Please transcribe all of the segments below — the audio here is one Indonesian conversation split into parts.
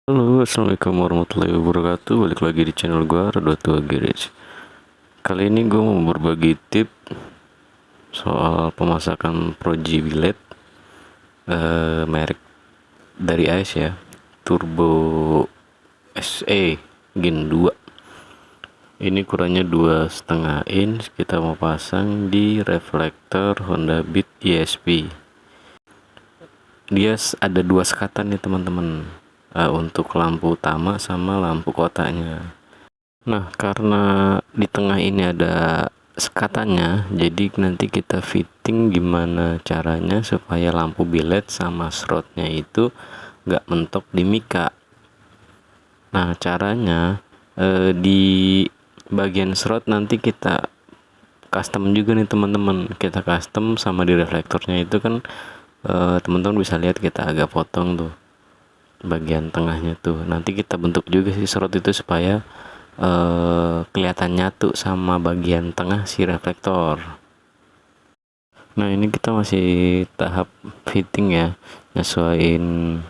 Halo, assalamualaikum warahmatullahi wabarakatuh. Balik lagi di channel gua, Rodotua Garage. Kali ini gue mau berbagi tip soal pemasakan Proji Billet, merek dari AS ya, Turbo SE Gen 2. Ini ukurannya 2,5 inch. Kita mau pasang di reflektor Honda Beat ESP. Dia ada dua sekatan nih teman-teman, untuk lampu utama sama lampu kotanya. Nah, karena di tengah ini ada sekatannya, jadi nanti kita fitting gimana caranya supaya lampu biled sama slotnya itu nggak mentok di mika. Nah, caranya di bagian slot nanti kita custom juga nih teman-teman. Kita custom sama di reflektornya itu kan, teman-teman bisa lihat kita agak potong tuh bagian tengahnya tuh. Nanti kita bentuk juga sih slot itu supaya kelihatan nyatu sama bagian tengah si reflektor. Nah, ini kita masih tahap fitting ya, nyesuaiin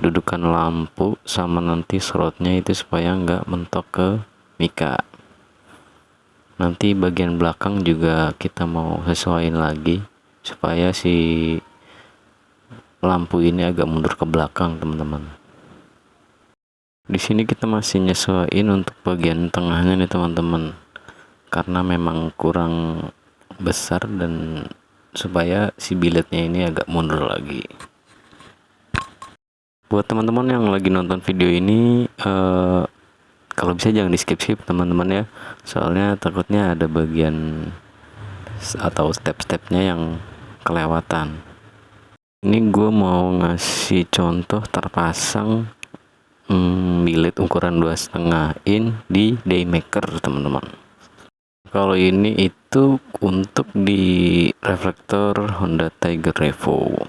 dudukan lampu sama nanti slotnya itu supaya nggak mentok ke mika. Nanti bagian belakang juga kita mau sesuaiin lagi supaya si lampu ini agak mundur ke belakang teman-teman. Di sini kita masih nyesuaiin untuk bagian tengahnya nih teman-teman, karena memang kurang besar dan supaya si biletnya ini agak mundur lagi. Buat teman-teman yang lagi nonton video ini, kalau bisa jangan di skip teman-teman ya, soalnya takutnya ada bagian atau step-stepnya yang kelewatan. Ini gue mau ngasih contoh terpasang bilet ukuran 2,5 in di Daymaker teman-teman. Kalau ini itu untuk di reflektor Honda Tiger Revo.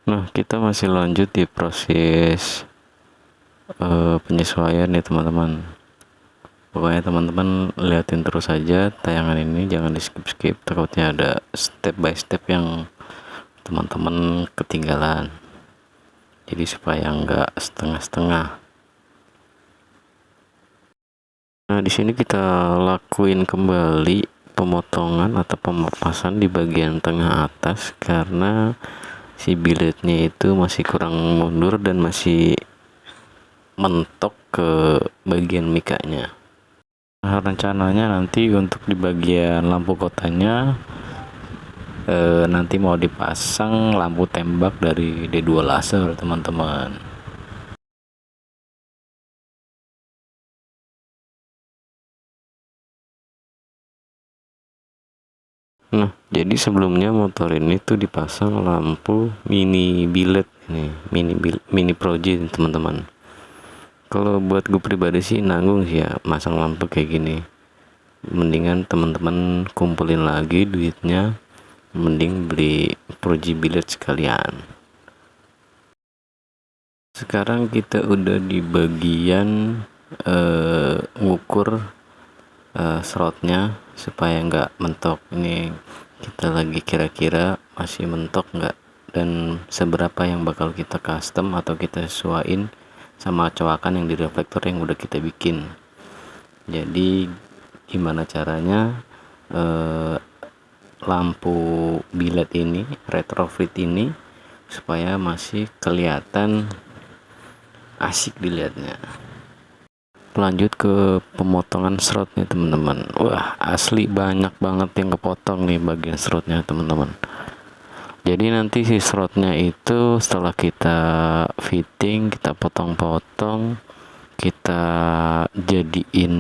Nah, kita masih lanjut di proses penyesuaian nih teman-teman. Pokoknya teman-teman liatin terus aja tayangan ini, jangan di skip takutnya ada step by step yang teman-teman ketinggalan. Jadi supaya nggak setengah-setengah. Nah, di sini kita lakuin kembali pemotongan atau pemapasan di bagian tengah atas karena si biletnya itu masih kurang mundur dan masih mentok ke bagian mikanya. Nah, rencananya nanti untuk di bagian lampu kotanya nanti mau dipasang lampu tembak dari D2 laser teman-teman. Nah, jadi sebelumnya motor ini tuh dipasang lampu mini billet nih, mini proji teman-teman. Kalau buat gue pribadi sih nanggung sih ya masang lampu kayak gini. Mendingan teman-teman kumpulin lagi duitnya, mending beli proji billet sekalian. Sekarang kita udah di bagian ngukur slotnya supaya nggak mentok. Ini kita lagi kira-kira masih mentok nggak dan seberapa yang bakal kita custom atau kita sesuaiin sama coakan yang di reflektor yang udah kita bikin. Jadi gimana caranya lampu biled ini, retrofit ini, supaya masih kelihatan asik dilihatnya. Lanjut ke pemotongan slotnya teman-teman. Wah, asli banyak banget yang kepotong nih bagian slotnya teman-teman. Jadi nanti si slotnya itu setelah kita fitting, kita potong-potong, kita jadiin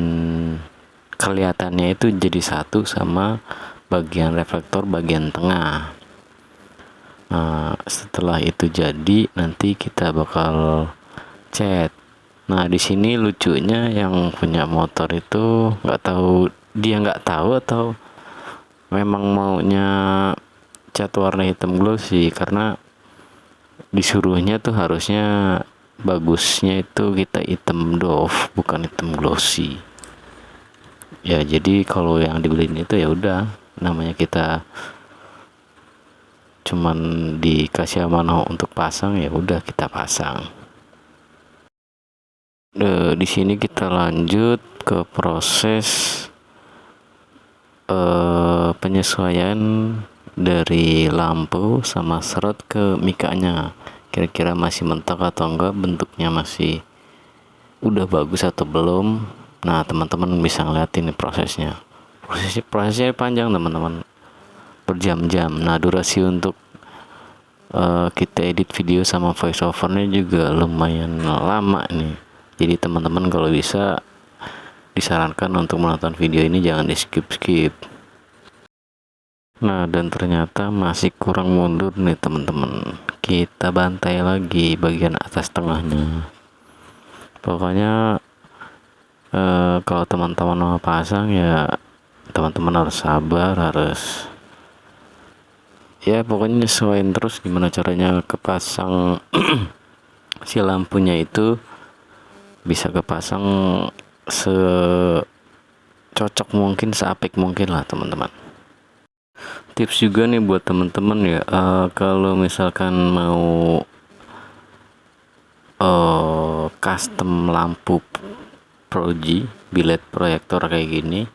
kelihatannya itu jadi satu sama bagian reflektor bagian tengah. Nah, setelah itu jadi nanti kita bakal cat. Nah, di sini lucunya yang punya motor itu nggak tahu atau memang maunya cat warna hitam glossy, karena disuruhnya tuh harusnya bagusnya itu kita hitam doff bukan hitam glossy. Ya, jadi kalau yang dibeliin itu ya udah namanya kita cuman dikasih amanah untuk pasang, ya udah kita pasang. Di sini kita lanjut ke proses penyesuaian dari lampu sama serot ke mikanya, kira-kira masih mentok atau enggak, bentuknya masih udah bagus atau belum. Nah, teman-teman bisa ngeliatin nih prosesnya panjang teman-teman, berjam-jam. Nah, durasi untuk kita edit video sama voice overnya juga lumayan lama nih. Jadi teman-teman kalau bisa disarankan untuk menonton video ini jangan di skip. Nah, dan ternyata masih kurang mundur nih teman-teman. Kita bantai lagi bagian atas tengahnya. Pokoknya kalau teman-teman mau pasang ya teman-teman harus sabar, harus ya pokoknya nyesuaiin terus gimana caranya kepasang si lampunya itu bisa kepasang secocok mungkin, seapik mungkin lah teman-teman. Tips juga nih buat teman-teman ya, kalau misalkan mau custom lampu proji biled proyektor kayak gini,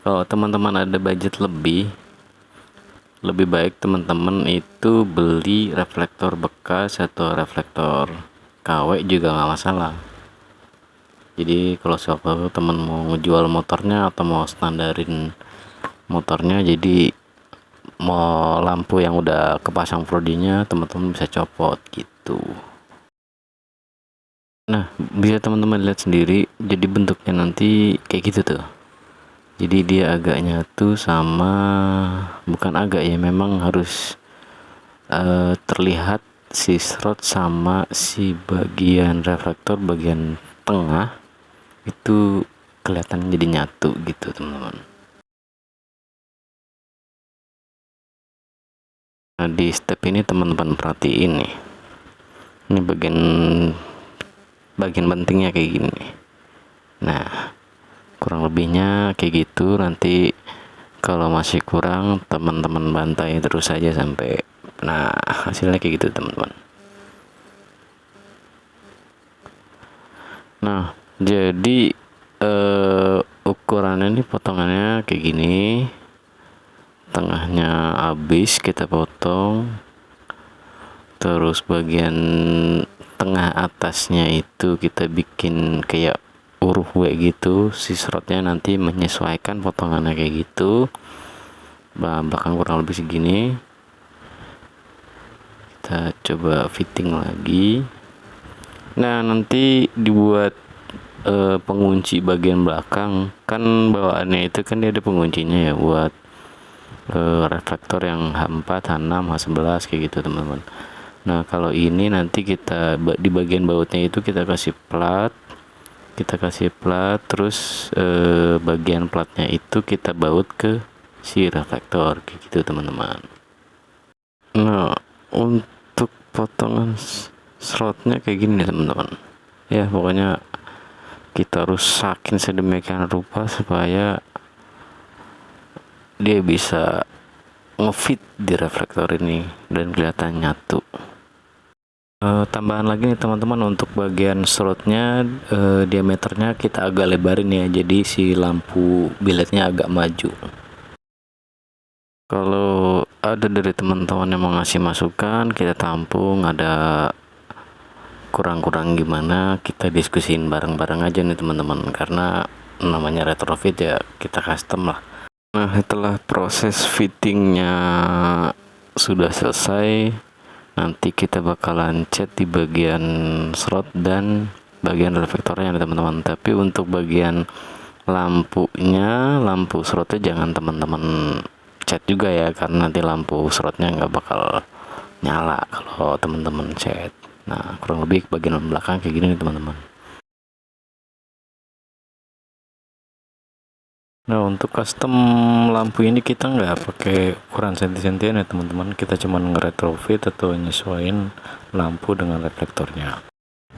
kalau teman-teman ada budget lebih baik teman-teman itu beli reflektor bekas atau reflektor KW juga nggak masalah. Jadi kalau sewaktu teman mau ngejual motornya atau mau standarin motornya, jadi mau lampu yang udah kepasang prodinya teman-teman bisa copot gitu. Nah, bisa teman-teman lihat sendiri, jadi bentuknya nanti kayak gitu tuh. Jadi dia agak nyatu sama, bukan agak ya, memang harus terlihat si slot sama si bagian reflektor bagian tengah itu kelihatan jadi nyatu gitu teman-teman. Nah, di step ini teman-teman perhatiin nih, ini bagian pentingnya kayak gini nih. Nah, kurang lebihnya kayak gitu. Nanti kalau masih kurang teman-teman bantai terus saja sampai nah hasilnya kayak gitu teman-teman. Nah, jadi ukurannya ini potongannya kayak gini, tengahnya habis kita potong, terus bagian tengah atasnya itu kita bikin kayak huruf W gitu, si slotnya nanti menyesuaikan potongannya kayak gitu. Belakang kurang lebih segini, kita coba fitting lagi. Nah, nanti dibuat pengunci bagian belakang, kan bawaannya itu kan dia ada penguncinya ya buat reflektor yang H4, H6, H11 kayak gitu teman-teman. Nah, kalau ini nanti kita di bagian bautnya itu kita kasih plat, terus bagian platnya itu kita baut ke si reflektor kayak gitu teman-teman. Nah, untuk potongan slotnya kayak gini teman-teman ya, pokoknya kita rusakin sedemikian rupa supaya dia bisa ngefit di reflektor ini dan kelihatan nyatu. Tambahan lagi nih teman-teman, untuk bagian slotnya diameternya kita agak lebarin ya, jadi si lampu biletnya agak maju. Kalau ada dari teman-teman yang mau ngasih masukan, kita tampung. Ada kurang-kurang gimana kita diskusin bareng-bareng aja nih teman-teman, karena namanya retrofit ya kita custom lah. Nah, setelah proses fittingnya sudah selesai, nanti kita bakalan cat di bagian slot dan bagian reflektornya nih teman-teman. Tapi untuk bagian lampunya, lampu slotnya jangan teman-teman cat juga ya, karena nanti lampu slotnya nggak bakal nyala kalau teman-teman cat. Nah, kurang lebih bagian belakang kayak gini nih teman-teman. Nah, untuk custom lampu ini kita nggak pakai ukuran senti-sentian ya teman-teman, kita cuman nge-retrofit atau nyesuaiin lampu dengan reflektornya.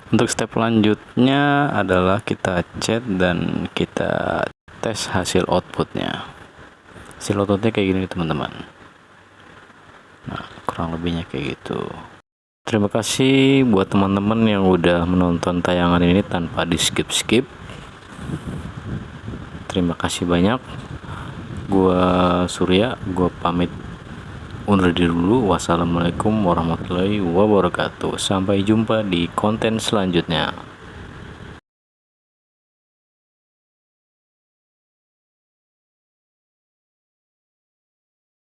Untuk step lanjutnya adalah kita cat dan kita tes hasil outputnya. silototnya kayak gini teman-teman. Nah, kurang lebihnya kayak gitu. Terima kasih buat teman-teman yang udah menonton tayangan ini tanpa di skip-skip. Terima kasih banyak. Gua Surya, gua pamit undur diri dulu. Wassalamualaikum warahmatullahi wabarakatuh. Sampai jumpa di konten selanjutnya.